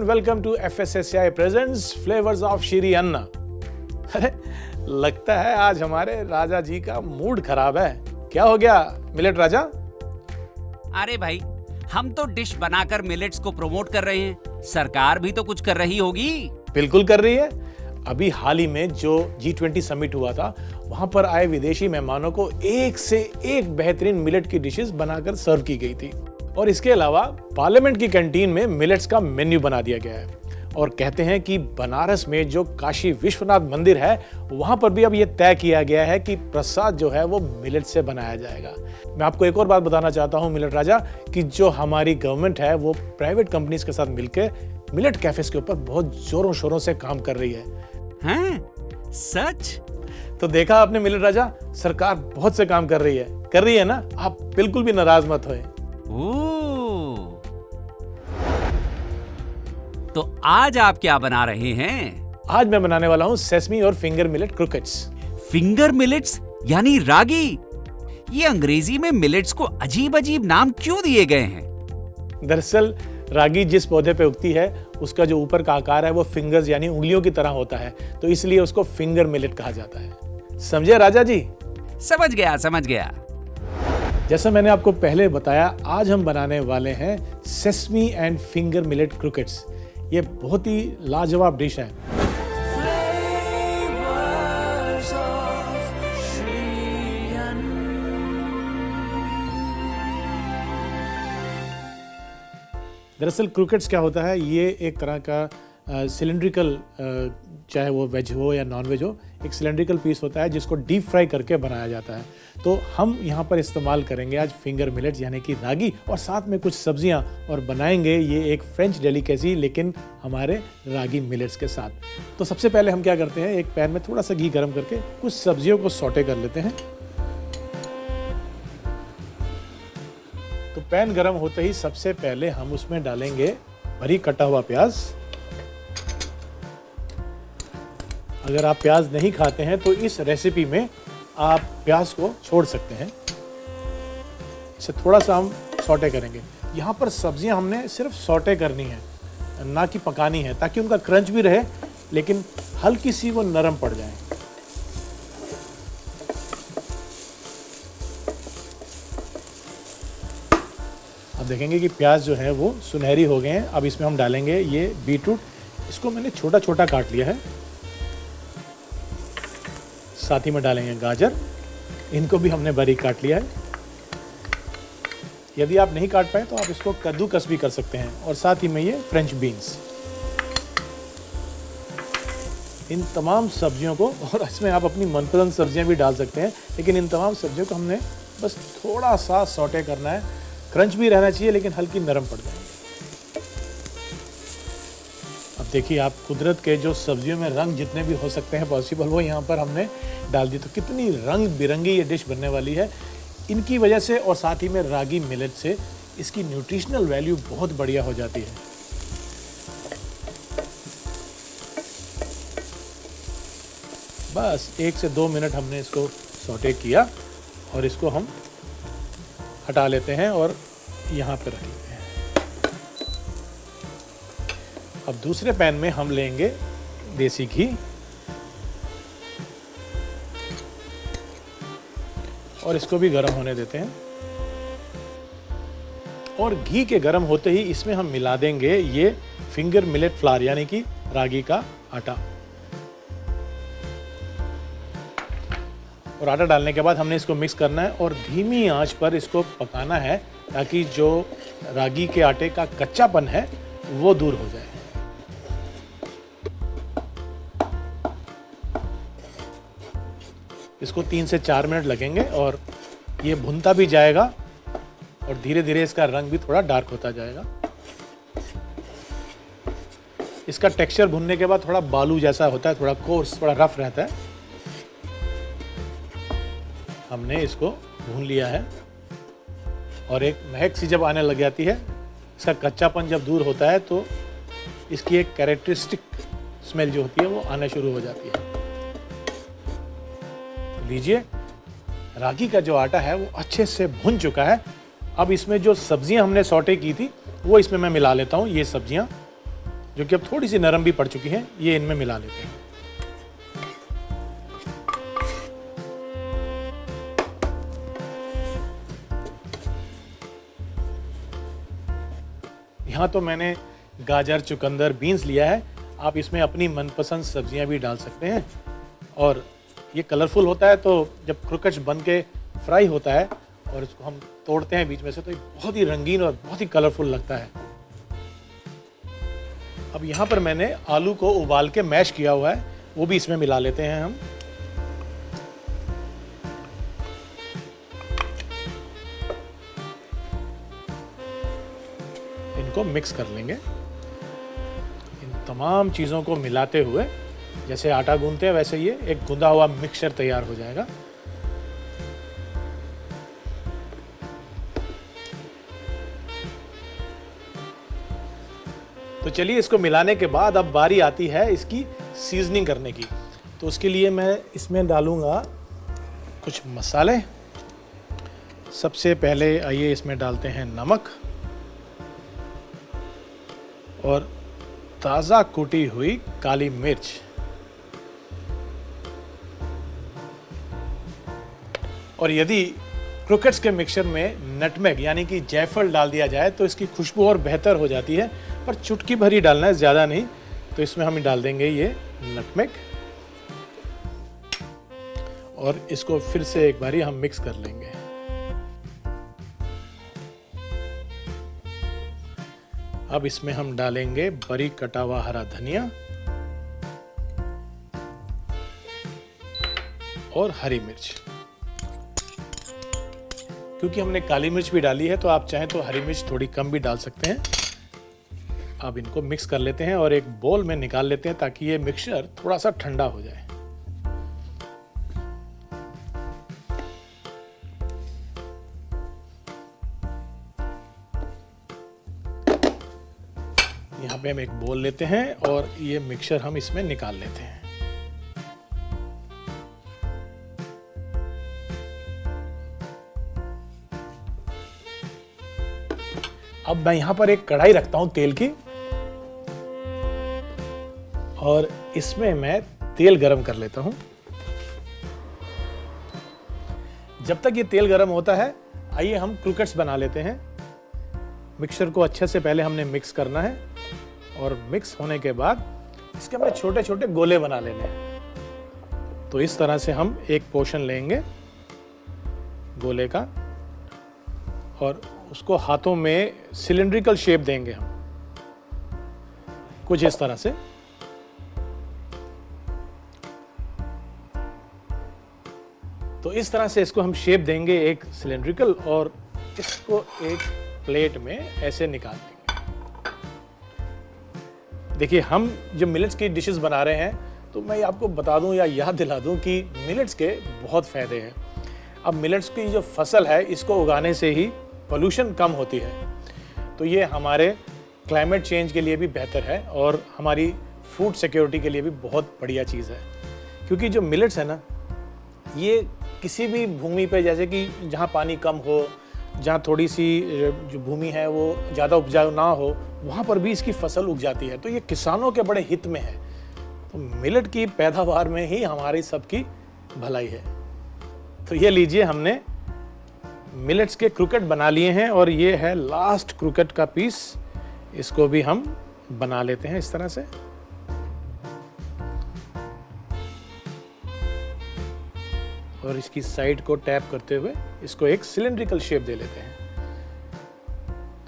welcome to FSSAI presents Flavors of Shri अन्ना। अरे लगता है आज हमारे राजा जी का मूड खराब है। क्या हो गया मिलेट राजा? अरे भाई, हम तो डिश बनाकर मिलेट्स को प्रमोट कर रहे हैं, सरकार भी तो कुछ कर रही होगी। बिल्कुल कर रही है। अभी हाल ही में जो G20 समिट हुआ था, वहां पर आए विदेशी मेहमानों को एक से एक बेहतरीन मिलेट की डिशेस बनाकर सर्व की गई थी। और इसके अलावा पार्लियामेंट की कैंटीन में मिलेट्स का मेन्यू बना दिया गया है। और कहते हैं कि बनारस में जो काशी विश्वनाथ मंदिर है, वहां पर भी अब यह तय किया गया है कि प्रसाद जो है वो मिलेट से बनाया जाएगा। मैं आपको एक और बात बताना चाहता हूं मिलेट राजा, कि जो हमारी गवर्नमेंट है वो प्राइवेट कंपनीज के साथ मिलकर मिलेट कैफेज के ऊपर बहुत जोरों शोरों से काम कर रही है। हैं? सच? तो देखा आपने मिलेट राजा, सरकार बहुत से काम कर रही है ना। आप बिल्कुल भी नाराज मत होए। तो आज आप क्या बना रहे हैं? आज मैं बनाने वाला हूं सेसमी और फिंगर मिलेट क्रूकेट्स। फिंगर मिलेट्स यानी रागी। ये अंग्रेजी में मिलेट्स को अजीब अजीब नाम क्यों दिए गए हैं? दरअसल रागी जिस पौधे पे उगती है, उसका जो ऊपर का आकार है वो फिंगर्स यानी उंगलियों की तरह होता है, तो इसलिए उसको फिंगर मिलेट कहा जाता है। समझे राजा जी? समझ गया। जैसा मैंने आपको पहले बताया, आज हम बनाने वाले हैं सेसमी एंड फिंगर मिलेट क्रूकेट्स। ये बहुत ही लाजवाब डिश है। दरअसल क्रूकेट्स क्या होता है, ये एक तरह का सिलेंड्रिकल, चाहे वो वेज हो या नॉन वेज हो, एक सिलेंड्रिकल पीस होता है जिसको डीप फ्राई करके बनाया जाता है। तो हम यहाँ पर इस्तेमाल करेंगे आज फिंगर मिलेट्स यानी कि रागी, और साथ में कुछ सब्जियाँ, और बनाएंगे ये एक फ्रेंच डेलिकेसी लेकिन हमारे रागी मिलेट्स के साथ। तो सबसे पहले हम क्या करते हैं, एक पैन में थोड़ा सा घी गर्म करके कुछ सब्जियों को सौटे कर लेते हैं। तो पैन गर्म होते ही सबसे पहले हम उसमें डालेंगे बारीक कटा हुआ प्याज। अगर आप प्याज नहीं खाते हैं तो इस रेसिपी में आप प्याज को छोड़ सकते हैं। इसे थोड़ा सा हम सौटे करेंगे। यहाँ पर सब्जियां हमने सिर्फ सौटे करनी है, ना कि पकानी है, ताकि उनका क्रंच भी रहे लेकिन हल्की सी वो नरम पड़ जाए। अब देखेंगे कि प्याज जो है वो सुनहरी हो गए हैं। अब इसमें हम डालेंगे ये बीटरूट। इसको मैंने छोटा छोटा काट लिया है। साथ ही में डालेंगे गाजर, इनको भी हमने बारीक काट लिया है। यदि आप नहीं काट पाए तो आप इसको कद्दूकस भी कर सकते हैं। और साथ ही में ये फ्रेंच बीन्स। इन तमाम सब्जियों को, और इसमें आप अपनी मनपसंद सब्जियां भी डाल सकते हैं, लेकिन इन तमाम सब्जियों को हमने बस थोड़ा सा सौटे करना है। क्रंच भी रहना चाहिए लेकिन हल्की नरम पड़ जाएगी। अब देखिए, आप कुदरत के जो सब्जियों में रंग जितने भी हो सकते हैं पॉसिबल, वो यहाँ पर हमने डाल दी। तो कितनी रंग बिरंगी ये डिश बनने वाली है इनकी वजह से, और साथ ही में रागी मिलेट से इसकी न्यूट्रिशनल वैल्यू बहुत बढ़िया हो जाती है। बस 1 से 2 मिनट हमने इसको सौटे किया और इसको हम हटा लेते हैं और यहाँ पे रख लेते हैं। अब दूसरे पैन में हम लेंगे देसी घी, और इसको भी गर्म होने देते हैं। और घी के गर्म होते ही इसमें हम मिला देंगे ये फिंगर मिलेट फ्लावर यानी कि रागी का आटा। और आटा डालने के बाद हमने इसको मिक्स करना है और धीमी आंच पर इसको पकाना है, ताकि जो रागी के आटे का कच्चापन है वो दूर हो जाए। इसको 3 से 4 मिनट लगेंगे और ये भुनता भी जाएगा और धीरे धीरे इसका रंग भी थोड़ा डार्क होता जाएगा। इसका टेक्सचर भुनने के बाद थोड़ा बालू जैसा होता है, थोड़ा कोर्स, थोड़ा रफ रहता है। हमने इसको भून लिया है और एक महक सी जब आने लग जाती है, इसका कच्चापन जब दूर होता है, तो इसकी एक कैरेक्टरिस्टिक स्मेल जो होती है वो आना शुरू हो जाती है। लीजिए, रागी का जो आटा है वो अच्छे से भुन चुका है। अब इसमें जो सब्जियां हमने सौटे की थी वो इसमें मैं मिला लेता हूँ। ये सब्जियां जो कि अब थोड़ी सी नरम भी पड़ चुकी हैं, ये इनमें मिला लेते हैं। यहाँ तो मैंने गाजर, चुकंदर, बीन्स लिया है। आप इसमें अपनी मनपसंद सब्जियां भी डाल सकते हैं और ये कलरफुल होता है, तो जब क्रोकेट्स बन के फ्राई होता है और इसको हम तोड़ते हैं बीच में से, तो ये बहुत ही रंगीन और बहुत ही कलरफुल लगता है। अब यहाँ पर मैंने आलू को उबाल के मैश किया हुआ है, वो भी इसमें मिला लेते हैं हम। इनको मिक्स कर लेंगे। इन तमाम चीज़ों को मिलाते हुए जैसे आटा गूंथते हैं वैसे ये एक गूंदा हुआ मिक्सचर तैयार हो जाएगा। तो चलिए, इसको मिलाने के बाद अब बारी आती है इसकी सीजनिंग करने की। तो उसके लिए मैं इसमें डालूंगा कुछ मसाले। सबसे पहले आइए इसमें डालते हैं नमक और ताज़ा कूटी हुई काली मिर्च। और यदि क्रोकेट्स के मिक्सचर में नटमेग यानी कि जायफल डाल दिया जाए तो इसकी खुशबू और बेहतर हो जाती है, पर चुटकी भर ही डालना है, ज़्यादा नहीं। तो इसमें हम डाल देंगे ये नटमेग और इसको फिर से एक बारी हम मिक्स कर लेंगे। अब इसमें हम डालेंगे बारीक कटा हुआ हरा धनिया और हरी मिर्च। क्योंकि हमने काली मिर्च भी डाली है तो आप चाहें तो हरी मिर्च थोड़ी कम भी डाल सकते हैं। अब इनको मिक्स कर लेते हैं और एक बोल में निकाल लेते हैं ताकि ये मिक्सचर थोड़ा सा ठंडा हो जाए। यहाँ पे हम एक बोल लेते हैं और ये मिक्सचर हम इसमें निकाल लेते हैं। अब मैं यहाँ पर एक कढ़ाई रखता हूँ तेल की और इसमें मैं तेल गरम कर लेता हूँ। जब तक ये तेल गरम होता है, आइए हम क्रोकेट्स बना लेते हैं। मिक्सचर को अच्छे से पहले हमने मिक्स करना है और मिक्स होने के बाद इसके हमने छोटे छोटे गोले बना लेने हैं। तो इस तरह से हम एक पोर्शन लेंगे गोले का और उसको हाथों में सिलिंड्रिकल शेप देंगे हम, कुछ इस तरह से। तो इस तरह से इसको हम शेप देंगे एक सिलिंड्रिकल और इसको एक प्लेट में ऐसे निकाल देंगे। देखिए, हम जो मिलेट्स की डिशेस बना रहे हैं तो मैं आपको बता दूं या याद दिला दूं कि मिलेट्स के बहुत फायदे हैं। अब मिलेट्स की जो फसल है इसको उगाने से ही पोल्यूशन कम होती है, तो ये हमारे क्लाइमेट चेंज के लिए भी बेहतर है और हमारी फूड सिक्योरिटी के लिए भी बहुत बढ़िया चीज़ है। क्योंकि जो मिलेट्स है ना, ये किसी भी भूमि पे, जैसे कि जहाँ पानी कम हो, जहाँ थोड़ी सी जो भूमि है वो ज़्यादा उपजाऊ ना हो, वहाँ पर भी इसकी फसल उग जाती है। तो ये किसानों के बड़े हित में है। तो मिलेट की पैदावार में ही हमारी सबकी भलाई है। तो ये लीजिए, हमने मिलेट्स के क्रोकेट बना लिए हैं और ये है लास्ट क्रोकेट का पीस। इसको भी हम बना लेते हैं इस तरह से। और इसकी साइड को टैप करते हुए इसको एक सिलिंड्रिकल शेप दे लेते हैं।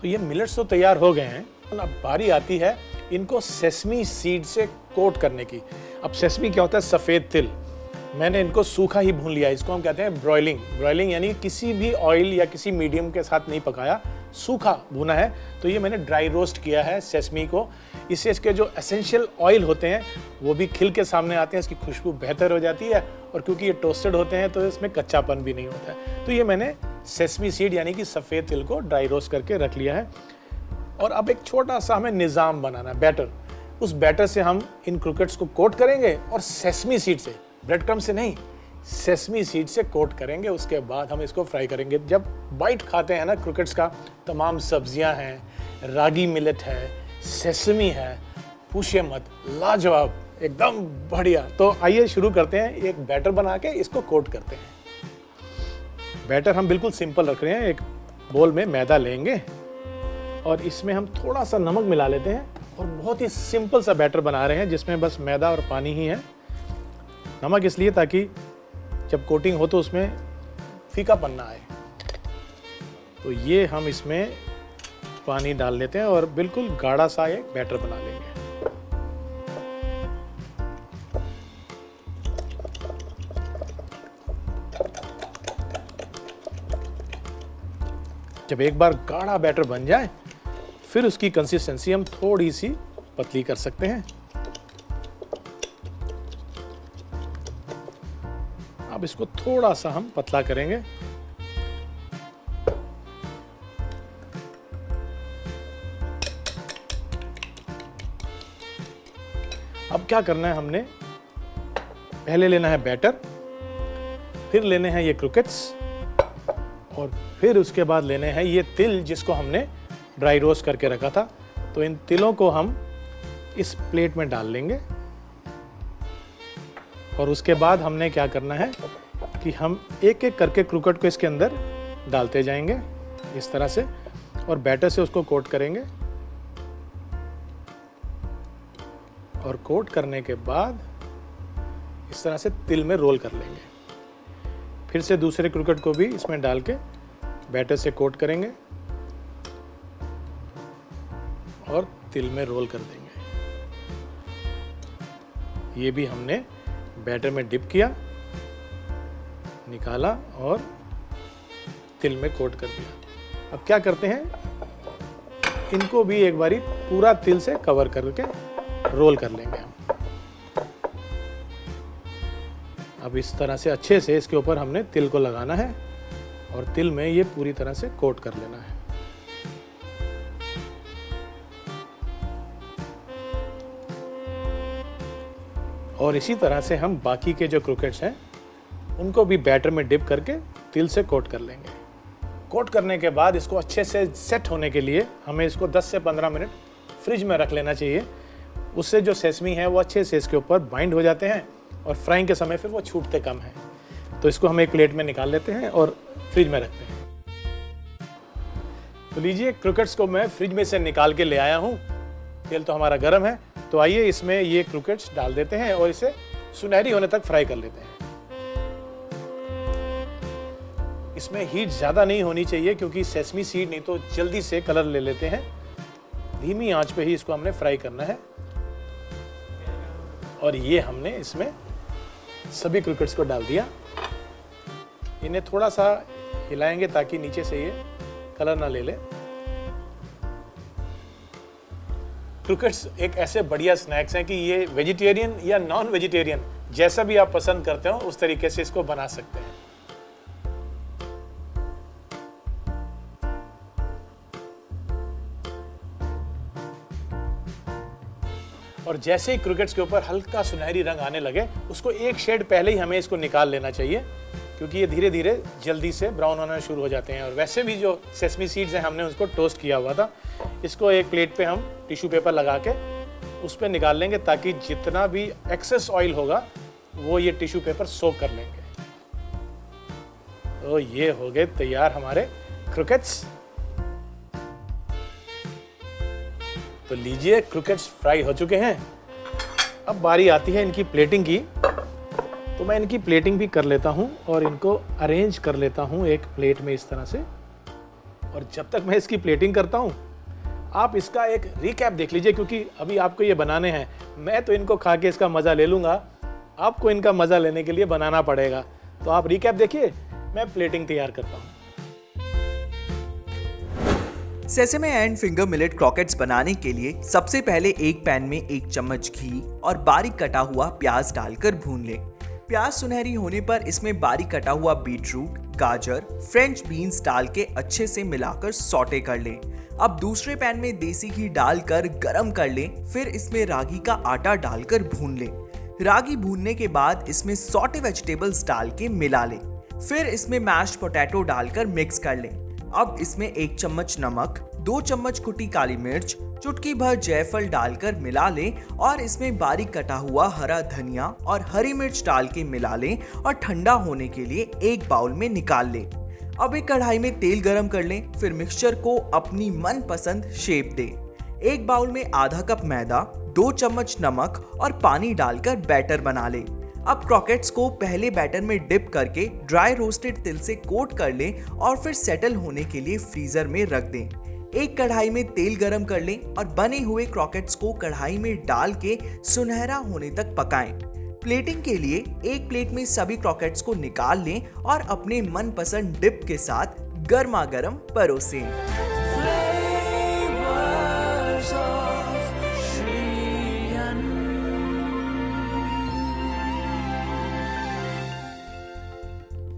तो ये मिलेट्स तो तैयार हो गए हैं। अब बारी आती है इनको सेसमी सीड से कोट करने की। अब सेसमी क्या होता है? सफ़ेद तिल। मैंने इनको सूखा ही भून लिया। इसको हम कहते हैं ब्रॉयलिंग। ब्रॉयलिंग यानी किसी भी ऑयल या किसी मीडियम के साथ नहीं पकाया, सूखा भुना है। तो ये मैंने ड्राई रोस्ट किया है सेसमी को। इससे इसके जो एसेंशियल ऑयल होते हैं वो भी खिल के सामने आते हैं, इसकी खुशबू बेहतर हो जाती है और क्योंकि ये टोस्टेड होते हैं तो इसमें कच्चापन भी नहीं होता है। तो ये मैंने सेसमी सीड यानी कि सफ़ेद तिल को ड्राई रोस्ट करके रख लिया है। और अब एक छोटा सा हमें निज़ाम बनाना है, बैटर। उस बैटर से हम इन क्रोकेट्स को कोट करेंगे और सेसमी सीड से, ब्रेड क्रम्ब से नहीं, सेसमी सीड से कोट करेंगे। उसके बाद हम इसको फ्राई करेंगे। जब बाइट खाते हैं ना क्रोकेट्स का, तमाम सब्जियां हैं, रागी मिलेट है, सेसमी है, पूछिए मत, लाजवाब, एकदम बढ़िया। तो आइए शुरू करते हैं, एक बैटर बना के इसको कोट करते हैं। बैटर हम बिल्कुल सिंपल रख रहे हैं। एक बोल में मैदा लेंगे और इसमें हम थोड़ा सा नमक मिला लेते हैं और बहुत ही सिंपल सा बैटर बना रहे हैं जिसमें बस मैदा और पानी ही है। नमक इसलिए ताकि जब कोटिंग हो तो उसमें फीकापन ना आए। तो ये हम इसमें पानी डाल लेते हैं और बिल्कुल गाढ़ा सा एक बैटर बना लेंगे। जब एक बार गाढ़ा बैटर बन जाए फिर उसकी कंसिस्टेंसी हम थोड़ी सी पतली कर सकते हैं। अब इसको थोड़ा सा हम पतला करेंगे। अब क्या करना है, हमने पहले लेना है बैटर, फिर लेने हैं ये क्रूकेट्स और फिर उसके बाद लेने हैं ये तिल जिसको हमने ड्राई रोस्ट करके रखा था। तो इन तिलों को हम इस प्लेट में डाल लेंगे और उसके बाद हमने क्या करना है कि हम एक एक करके क्रूकेट को इसके अंदर डालते जाएंगे इस तरह से और बैटर से उसको कोट करेंगे। और कोट करने के बाद इस तरह से तिल में रोल कर लेंगे। फिर से दूसरे क्रूकेट को भी इसमें डाल के बैटर से कोट करेंगे और तिल में रोल कर देंगे। ये भी हमने बैटर में डिप किया, निकाला और तिल में कोट कर दिया। अब क्या करते हैं, इनको भी एक बारी पूरा तिल से कवर करके रोल कर लेंगे हम। अब इस तरह से अच्छे से इसके ऊपर हमने तिल को लगाना है और तिल में ये पूरी तरह से कोट कर लेना है। और इसी तरह से हम बाकी के जो क्रूकेट्स हैं उनको भी बैटर में डिप करके तिल से कोट कर लेंगे। कोट करने के बाद इसको अच्छे से सेट होने के लिए हमें इसको 10 से 15 मिनट फ्रिज में रख लेना चाहिए। उससे जो सेसमी है वो अच्छे से इसके ऊपर बाइंड हो जाते हैं और फ्राइंग के समय फिर वो छूटते कम हैं। तो इसको हम एक प्लेट में निकाल लेते हैं और फ्रिज में रखते हैं। तो लीजिए, क्रूकेट्स को मैं फ्रिज में से निकाल के ले आया हूँ। तेल तो हमारा गर्म है, तो आइए इसमें ये क्रूकेट्स डाल देते हैं और इसे सुनहरी होने तक फ्राई कर लेते हैं। इसमें हीट ज़्यादा नहीं होनी चाहिए क्योंकि सेसमी सीड नहीं तो जल्दी से कलर ले लेते हैं। धीमी आंच पे ही इसको हमने फ्राई करना है। और ये हमने इसमें सभी क्रूकेट्स को डाल दिया। इन्हें थोड़ा सा हिलाएंगे ताकि नीचे से ये कलर ना ले ले। क्रूकेट्स एक ऐसे बढ़िया स्नैक्स हैं कि ये वेजिटेरियन या नॉन वेजिटेरियन जैसा भी आप पसंद करते हो उस तरीके से इसको बना सकते हैं। और जैसे ही क्रूकेट्स के ऊपर हल्का सुनहरी रंग आने लगे उसको एक शेड पहले ही हमें इसको निकाल लेना चाहिए क्योंकि ये धीरे धीरे जल्दी से ब्राउन होना शुरू हो जाते हैं। और वैसे भी जो सेसमी सीड्स हैं हमने उसको टोस्ट किया हुआ था। इसको एक प्लेट पे हम टिश्यू पेपर लगा के उस पर निकाल लेंगे ताकि जितना भी एक्सेस ऑयल होगा वो ये टिश्यू पेपर सोक कर लेंगे। तो ये हो गए तैयार हमारे क्रूकेट्स। तो लीजिए, क्रूकेट्स फ्राई हो चुके हैं। अब बारी आती है इनकी प्लेटिंग की। तो मैं इनकी प्लेटिंग भी कर लेता हूं और इनको अरेंज कर लेता हूं एक प्लेट में इस तरह से। और जब तक मैं इसकी प्लेटिंग करता हूं आप इसका एक रिकैप देख लीजिए क्योंकि अभी आपको ये बनाने हैं। मैं तो इनको खा के इसका मज़ा ले लूँगा, आपको इनका मज़ा लेने के लिए बनाना पड़ेगा। तो आप रिकैप देखिए, मैं प्लेटिंग तैयार करता हूँ। सेसेमे एंड फिंगर मिलेट क्रॉकेट्स बनाने के लिए सबसे पहले एक पैन में 1 चम्मच घी और बारीक कटा हुआ प्याज डालकर भून लें। प्याज सुनहरी होने पर इसमें बारीक कटा हुआ बीटरूट, गाजर, फ्रेंच बीन्स डाल के अच्छे से मिलाकर सौटे कर लें। अब दूसरे पैन में देसी घी डालकर गरम कर लें। फिर इसमें रागी का आटा डालकर भून लें। रागी भूनने के बाद इसमें सौटे वेजिटेबल्स डाल के मिला लें। फिर इसमें मैश्ड पोटैटो डालकर मिक्स कर लें। अब इसमें 1 चम्मच नमक, 2 चम्मच कुटी काली मिर्च, चुटकी भर जायफल डालकर मिला लें और इसमें बारीक कटा हुआ हरा धनिया और हरी मिर्च डाल के मिला लें और ठंडा होने के लिए एक बाउल में निकाल लें। अब एक कढ़ाई में तेल गरम कर लें, फिर मिक्सचर को अपनी मनपसंद शेप दें। एक बाउल में आधा कप मैदा, 2 चम्मच नमक और पानी डालकर बैटर बना लें। अब क्रॉकेट्स को पहले बैटर में डिप करके ड्राई रोस्टेड तिल से कोट कर लें और फिर सेटल होने के लिए फ्रीजर में रख दें। एक कढ़ाई में तेल गरम कर लें और बने हुए क्रॉकेट्स को कढ़ाई में डाल के सुनहरा होने तक पकाएं। प्लेटिंग के लिए एक प्लेट में सभी क्रॉकेट्स को निकाल लें और अपने मनपसंद डिप के साथ गर्मा गर्म परोसें।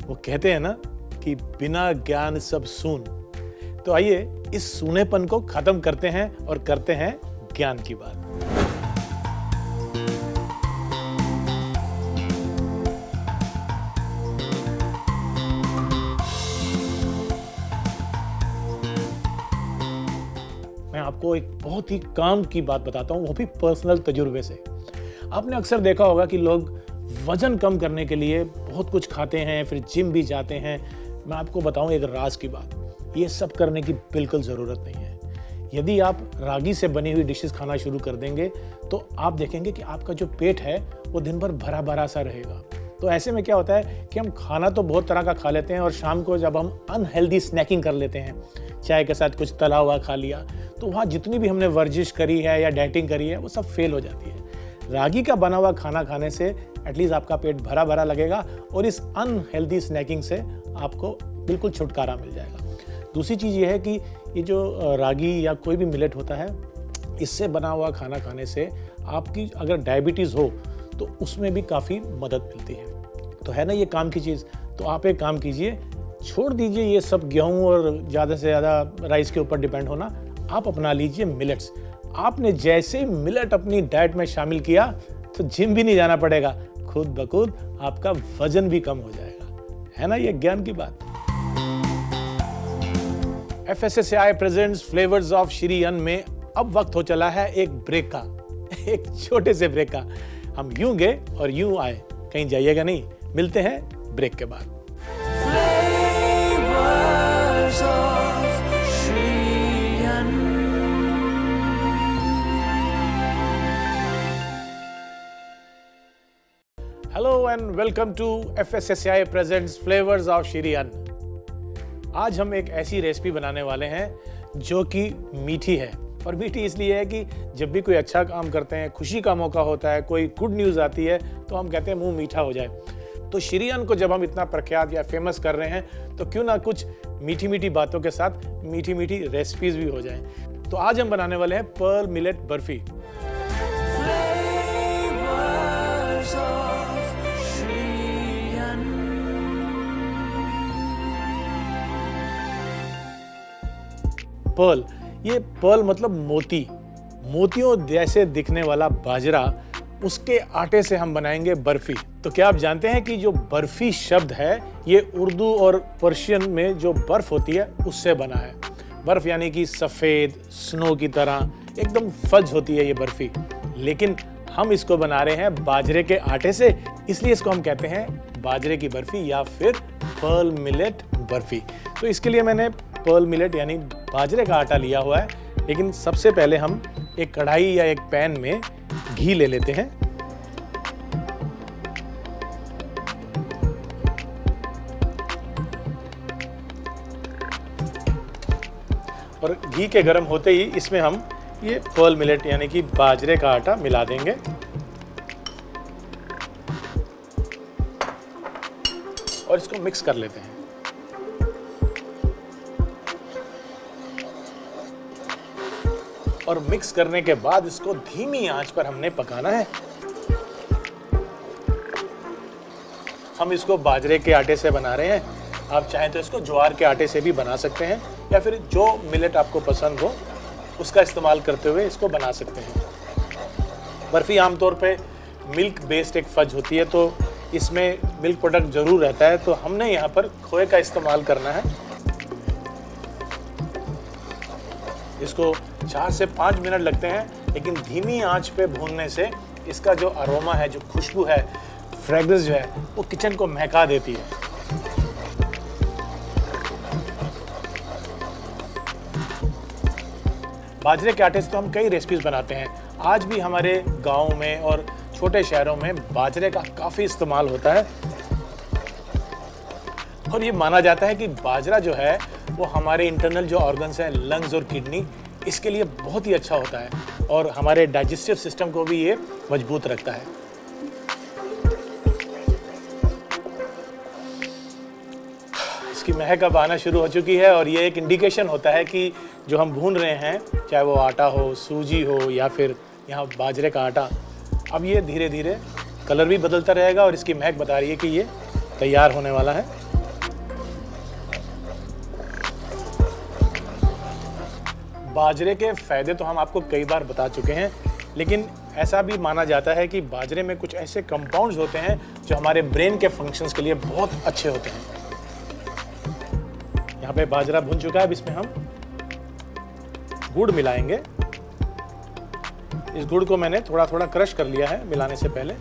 वो कहते हैं ना कि बिना ज्ञान सब सून। तो आइए इस सूनेपन को खत्म करते हैं और करते हैं ज्ञान की बात। मैं आपको एक बहुत ही काम की बात बताता हूं, वो भी पर्सनल तजुर्बे से। आपने अक्सर देखा होगा कि लोग वजन कम करने के लिए बहुत कुछ खाते हैं, फिर जिम भी जाते हैं। मैं आपको बताऊं एक राज की बात, ये सब करने की बिल्कुल ज़रूरत नहीं है। यदि आप रागी से बनी हुई डिशेस खाना शुरू कर देंगे तो आप देखेंगे कि आपका जो पेट है वो दिन भर भरा भरा सा रहेगा। तो ऐसे में क्या होता है कि हम खाना तो बहुत तरह का खा लेते हैं और शाम को जब हम अनहेल्दी स्नैकिंग कर लेते हैं, चाय के साथ कुछ तला हुआ खा लिया, तो वहाँ जितनी भी हमने वर्जिश करी है या डाइटिंग करी है वो सब फेल हो जाती है। रागी का बना हुआ खाना खाने से एटलीस्ट आपका पेट भरा भरा लगेगा और इस अनहेल्दी स्नैकिंग से आपको बिल्कुल छुटकारा मिल जाएगा। दूसरी चीज़ ये है कि ये जो रागी या कोई भी मिलेट होता है, इससे बना हुआ खाना खाने से आपकी अगर डायबिटीज़ हो तो उसमें भी काफ़ी मदद मिलती है। तो है ना ये काम की चीज़। तो आप एक काम कीजिए, छोड़ दीजिए ये सब गेहूँ और ज़्यादा से ज़्यादा राइस के ऊपर डिपेंड होना, आप अपना लीजिए मिलेट्स। आपने जैसे ही मिलेट अपनी डाइट में शामिल किया तो जिम भी नहीं जाना पड़ेगा, खुद ब खुद आपका वजन भी कम हो जाएगा। है ना ये ज्ञान की बात। FSSAI presents flavours of Shri अन्न में अब वक्त हो चला है एक ब्रेक का, एक छोटे से ब्रेक का। हम यूं गए और यूं आए, कहीं जाइएगा नहीं। मिलते हैं ब्रेक के बाद। Hello and welcome to FSSAI presents flavours of Shri Anna. आज हम एक ऐसी रेसिपी बनाने वाले हैं जो कि मीठी है। और मीठी इसलिए है कि जब भी कोई अच्छा काम करते हैं, खुशी का मौका होता है, कोई गुड न्यूज़ आती है, तो हम कहते हैं मुंह मीठा हो जाए। तो श्री अन्न को जब हम इतना प्रख्यात या फेमस कर रहे हैं तो क्यों ना कुछ मीठी मीठी बातों के साथ मीठी मीठी रेसिपीज भी हो जाएं। तो आज हम बनाने वाले हैं पर्ल मिलेट बर्फी। पर्ल, ये पर्ल मतलब मोती, मोतियों जैसे दिखने वाला बाजरा, उसके आटे से हम बनाएंगे बर्फी। तो क्या आप जानते हैं कि जो बर्फी शब्द है ये उर्दू और पर्शियन में जो बर्फ होती है उससे बना है। बर्फ यानी कि सफ़ेद स्नो की तरह एकदम फज होती है ये बर्फी, लेकिन हम इसको बना रहे हैं बाजरे के आटे से, इसलिए इसको हम कहते हैं बाजरे की बर्फी या फिर पर्ल मिलेट बर्फी। तो इसके लिए मैंने पर्ल मिलेट यानी बाजरे का आटा लिया हुआ है, लेकिन सबसे पहले हम एक कढ़ाई या एक पैन में घी ले लेते हैं। और घी के गर्म होते ही इसमें हम ये पर्ल मिलेट यानी कि बाजरे का आटा मिला देंगे। और इसको मिक्स कर लेते हैं। और मिक्स करने के बाद इसको धीमी आंच पर हमने पकाना है। हम इसको बाजरे के आटे से बना रहे हैं, आप चाहें तो इसको ज्वार के आटे से भी बना सकते हैं या फिर जो मिलेट आपको पसंद हो उसका इस्तेमाल करते हुए इसको बना सकते हैं। बर्फी आमतौर पे मिल्क बेस्ड एक फज होती है, तो इसमें मिल्क प्रोडक्ट ज़रूर रहता है, तो हमने यहाँ पर खोए का इस्तेमाल करना है। इसको 4 से 5 मिनट लगते हैं, लेकिन धीमी आंच पे भूनने से इसका जो अरोमा है, जो खुशबू है, फ्रेग्रेंस जो है, वो किचन को महका देती है। बाजरे के आटे से तो हम कई रेसिपीज बनाते हैं। आज भी हमारे गाँव में और छोटे शहरों में बाजरे का काफ़ी इस्तेमाल होता है और ये माना जाता है कि बाजरा जो है वो हमारे इंटरनल जो ऑर्गन्स हैं, लंग्स और किडनी, इसके लिए बहुत ही अच्छा होता है और हमारे डाइजेस्टिव सिस्टम को भी ये मजबूत रखता है। इसकी महक अब आना शुरू हो चुकी है और ये एक इंडिकेशन होता है कि जो हम भून रहे हैं, चाहे वो आटा हो, सूजी हो या फिर यहाँ बाजरे का आटा, अब ये धीरे धीरे कलर भी बदलता रहेगा और इसकी महक बता रही है कि ये तैयार होने वाला है। बाजरे के फ़ायदे तो हम आपको कई बार बता चुके हैं, लेकिन ऐसा भी माना जाता है कि बाजरे में कुछ ऐसे कंपाउंड्स होते हैं जो हमारे ब्रेन के फंक्शंस के लिए बहुत अच्छे होते हैं। यहाँ पे बाजरा भुन चुका है, अब इसमें हम गुड़ मिलाएंगे। इस गुड़ को मैंने थोड़ा थोड़ा क्रश कर लिया है मिलाने से पहले।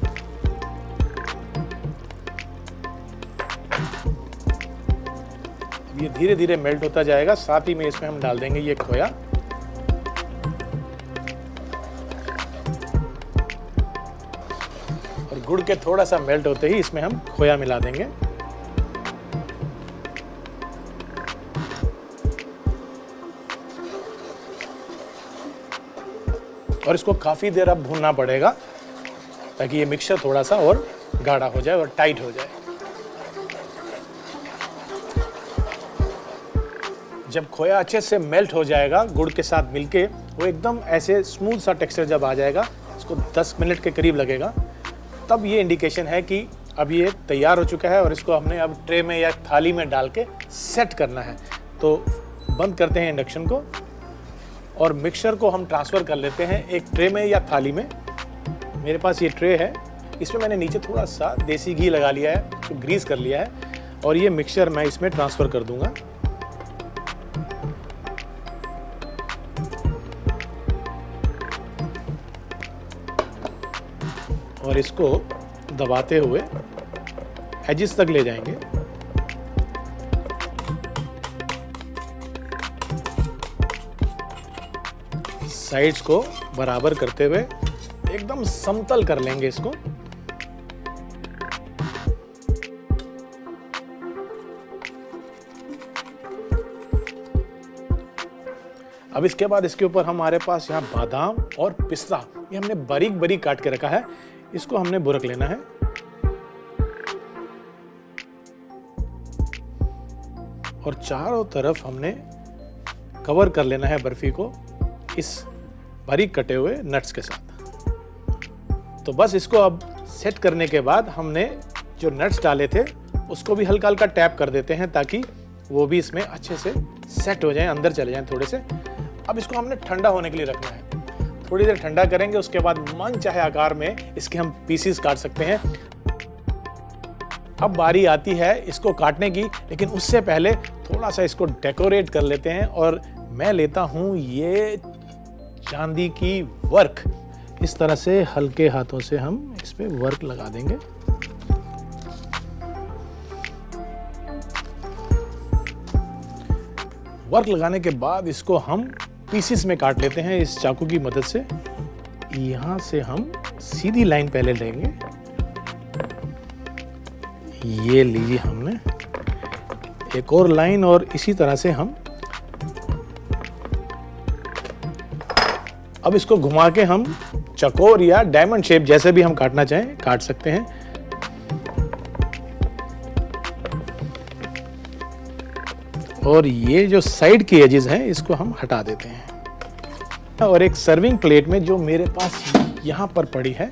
ये धीरे धीरे मेल्ट होता जाएगा, साथ ही में इसमें हम डाल देंगे ये खोया। और गुड़ के थोड़ा सा मेल्ट होते ही इसमें हम खोया मिला देंगे। और इसको काफ़ी देर अब भूनना पड़ेगा ताकि ये मिक्सचर थोड़ा सा और गाढ़ा हो जाए और टाइट हो जाए। जब खोया अच्छे से मेल्ट हो जाएगा गुड़ के साथ मिलके, वो एकदम ऐसे स्मूथ सा टेक्सचर जब आ जाएगा, इसको 10 मिनट के करीब लगेगा, तब ये इंडिकेशन है कि अब ये तैयार हो चुका है और इसको हमने अब ट्रे में या थाली में डाल के सेट करना है। तो बंद करते हैं इंडक्शन को और मिक्सचर को हम ट्रांसफ़र कर लेते हैं एक ट्रे में या थाली में। मेरे पास ये ट्रे है, इसमें मैंने नीचे थोड़ा सा देसी घी लगा लिया है, तो ग्रीस कर लिया है और ये मिक्सचर मैं इसमें ट्रांसफ़र कर दूंगा। और इसको दबाते हुए एजिस तक ले जाएंगे। साइड्स को बराबर करते हुए एकदम समतल कर लेंगे इसको। अब इसके बाद इसके ऊपर हमारे पास यहाँ बादाम और पिस्ता, ये हमने बारीक बारीक काट के रखा है, इसको हमने बुरक लेना है। और चारों तरफ हमने कवर कर लेना है बर्फी को इस बारीक कटे हुए नट्स के साथ। तो बस इसको अब सेट करने के बाद हमने जो नट्स डाले थे उसको भी हल्का हल्का टैप कर देते हैं ताकि वो भी इसमें अच्छे से सेट हो जाएं, अंदर चले जाएं थोड़े से। अब इसको हमने ठंडा होने के लिए रखना है। थोड़ी देर ठंडा करेंगे, उसके बाद मन चाहे आकार में इसके हम पीसीस काट सकते हैं। अब बारी आती है इसको काटने की, लेकिन उससे पहले थोड़ा सा इसको डेकोरेट कर लेते हैं और मैं लेता हूँ ये चांदी की वर्क। इस तरह से हल्के हाथों से हम इस पे वर्क लगा देंगे। वर्क लगाने के बाद इसको हम पीसेस में काट लेते हैं इस चाकू की मदद से। यहाँ से हम सीधी लाइन पहले लेंगे, ये लीजिए हमने एक और लाइन, और इसी तरह से हम अब इसको घुमा के हम चकोर या डायमंड शेप जैसे भी हम काटना चाहें काट सकते हैं। और ये जो साइड की एजेस हैं इसको हम हटा देते हैं। और एक सर्विंग प्लेट में जो मेरे पास यहाँ पर पड़ी है,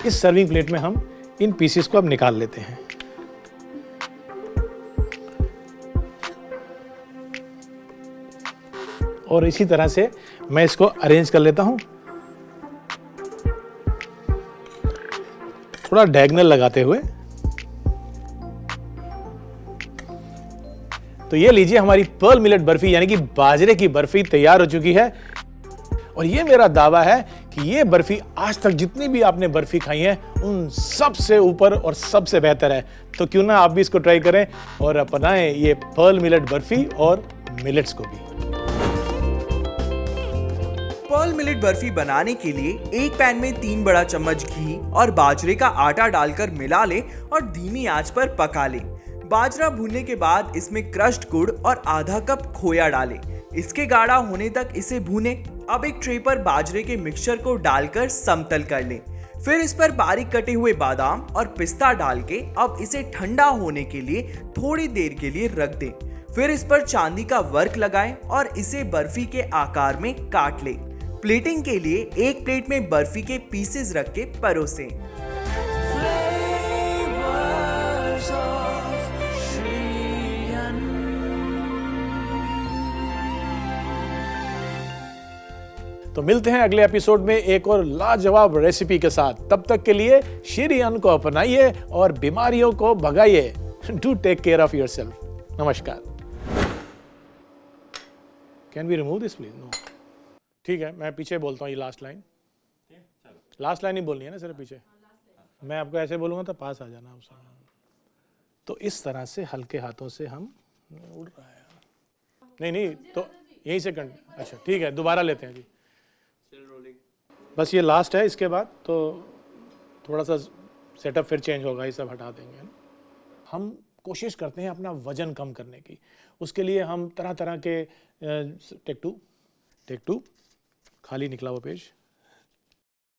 इस सर्विंग प्लेट में हम इन पीसेस को अब निकाल लेते हैं। और इसी तरह से मैं इसको अरेंज कर लेता हूं, थोड़ा डायगोनल लगाते हुए। तो ये लीजिए हमारी पर्ल मिलेट बर्फी यानी कि बाजरे की बर्फी तैयार हो चुकी है। और ये मेरा दावा है कि ये बर्फी आज तक जितनी भी आपने बर्फी खाई है उन सबसे ऊपर और सबसे बेहतर है। तो क्यों ना आप भी इसको ट्राई करें और अपनाएं ये पर्ल मिलेट बर्फी और मिलेट्स को भी। पर्ल मिलेट बर्फी बनाने के लिए एक पैन में 3 बड़ा चम्मच घी और बाजरे का आटा डालकर मिला ले और धीमी आंच पर पका ले। बाजरा भूनने के बाद इसमें क्रश्ड गुड़ और आधा कप खोया डालें। इसके गाढ़ा होने तक इसे भूनें। अब एक ट्रे पर बाजरे के मिक्सचर को डालकर समतल कर लें। फिर इस पर बारीक कटे हुए बादाम और पिस्ता डाल के अब इसे ठंडा होने के लिए थोड़ी देर के लिए रख दें। फिर इस पर चांदी का वर्क लगाएं और इसे बर्फी के आकार में काट लें। प्लेटिंग के लिए एक प्लेट में बर्फी के पीसेस रख के परोसें। तो मिलते हैं अगले एपिसोड में एक और लाजवाब रेसिपी के साथ। तब तक के लिए श्री अन्न को अपनाइए और बीमारियों को भगाइए। Do take care of yourself. नमस्कार। Can we remove this please? No. ठीक है, मैं पीछे बोलता हूँ ये लास्ट लाइन। लास्ट लाइन ही बोलनी है ना सिर्फ पीछे। मैं आपको ऐसे बोलूंगा तो पास आ जाना आप। तो इस तरह से हल्के हाथों से हम उड़ रहा है। नहीं तो यहीं से अच्छा ठीक है, दोबारा लेते हैं जी। बस ये लास्ट है, इसके बाद तो थोड़ा सा सेटअप फिर चेंज होगा, ये सब हटा देंगे ना। हम कोशिश करते हैं अपना वजन कम करने की। उसके लिए हम तरह तरह के टेक टू खाली निकला हुआ पेज